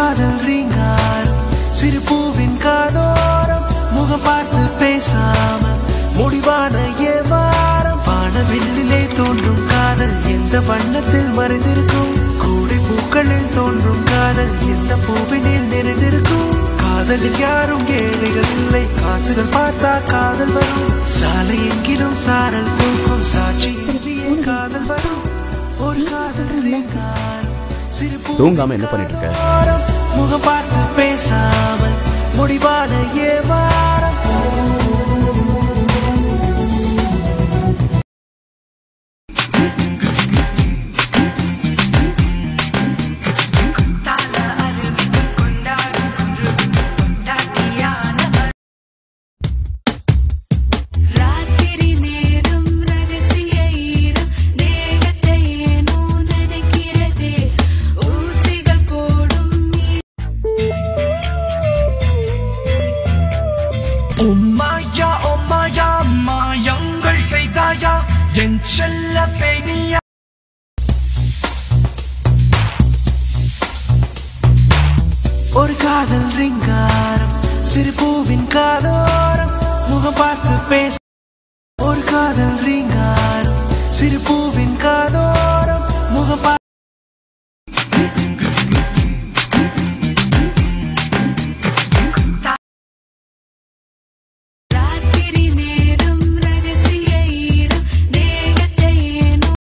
காதல் ரீங்காரம் சிறு பூவின் காதோரம் முகம் பார்த்து பேசாமல் முடிவான ஏவாரம் வானவில்லிலே தோன்றும் காதல் எந்த வண்ணத்தில் மறைந்திருக்கும் கூடை பூக்களில் தோன்றும் காதல் எந்த பூவினில் நிறைந்திருக்கும் காதலில் யாரும் ஏழைகள் இல்லை காசுகள் பார்த்தா காதல் வரும் சாலை எங்கிலும் சாரல் பூக்கும் சாட்சி காதல் வரும் ஒரு காதல் ரீங்காரம் சிறு தூங்காம என்ன பண்ணிட்டு இருக்க? முகம் பார்த்து பேசாமல் முடிவான ஏவாரம் ஓமாயா மாயங்கள் செய்தாயா என் செல்ல பெணியா ஒரு காதல் ரீங்காரம் சிறு பூவின் காதோரம் முகம் பார்த்து பேச ஒரு காதல் ரீங்காரம் சிறு பூவின்